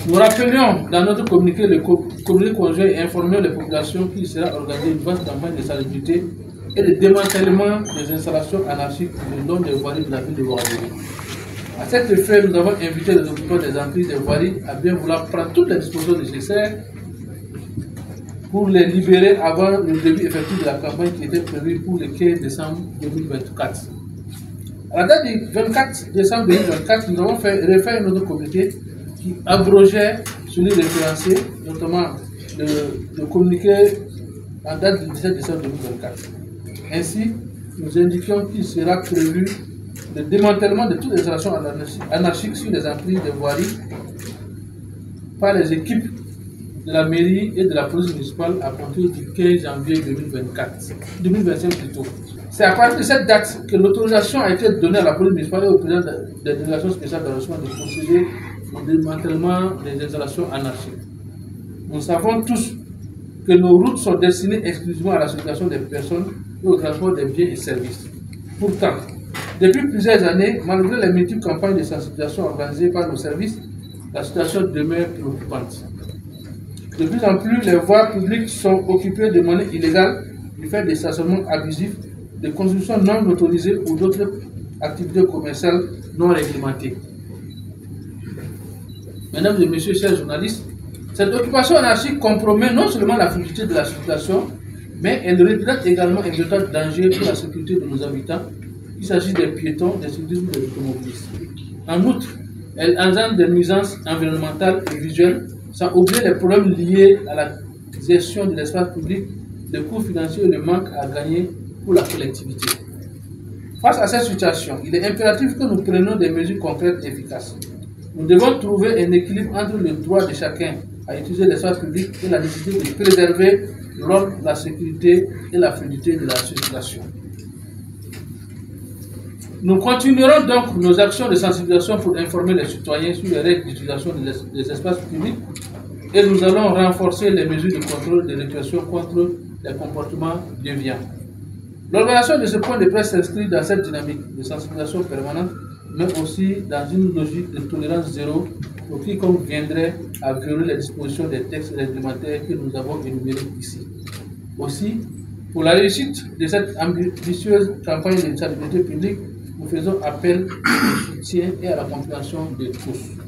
Nous rappelions dans notre communiqué, le communiqué conjoint et informions les populations qu'il sera organisé une vaste campagne de salubrité et de démantèlement des installations anarchiques le long des voiries de la ville de Ouagadougou. À cet effet, nous avons invité les occupants des emprises des voiries à bien vouloir prendre toutes les dispositions nécessaires pour les libérer avant le début effectif de la campagne qui était prévue pour le 15 décembre 2024. À la date du 24 décembre 2024, nous avons refait notre communiqué qui abrogeait celui référencé, notamment le communiqué en date du 17 décembre 2024. Ainsi, nous indiquons qu'il sera prévu le démantèlement de toutes les installations anarchiques sur les emprises des voiries par les équipes de la mairie et de la police municipale à partir du 15 janvier 2025 plutôt. C'est à partir de cette date que l'autorisation a été donnée à la police municipale et au président des délégations spéciales d'arrondissement de procéder au démantèlement des installations anarchiques. Nous savons tous que nos routes sont destinées exclusivement à la circulation des personnes et au transport des biens et services. Pourtant, depuis plusieurs années, malgré les multiples campagnes de sensibilisation organisées par nos services, la situation demeure préoccupante. De plus en plus, les voies publiques sont occupées de manière illégale du fait des stationnements abusifs, de constructions non autorisées ou d'autres activités commerciales non réglementées. Mesdames et messieurs, chers journalistes, cette occupation anarchique compromet non seulement la fluidité de la circulation, mais elle représente également un véritable danger pour la sécurité de nos habitants, qu'il s'agisse des piétons, des cyclistes ou des automobilistes. En outre, elle engendre des nuisances environnementales et visuelles, sans oublier les problèmes liés à la gestion de l'espace public, les coûts financiers et le manque à gagner pour la collectivité. Face à cette situation, il est impératif que nous prenions des mesures concrètes et efficaces. Nous devons trouver un équilibre entre le droit de chacun à utiliser l'espace public et la nécessité de préserver l'ordre, la sécurité et la fluidité de la circulation. Nous continuerons donc nos actions de sensibilisation pour informer les citoyens sur les règles d'utilisation des espaces publics et nous allons renforcer les mesures de contrôle et de répression contre les comportements déviants. L'organisation de ce point de presse s'inscrit dans cette dynamique de sensibilisation permanente, mais aussi dans une logique de tolérance zéro pour quiconque viendrait à violer les dispositions des textes réglementaires que nous avons énumérés ici. Aussi, pour la réussite de cette ambitieuse campagne de salubrité publique, nous faisons appel au soutien et à la compréhension de tous.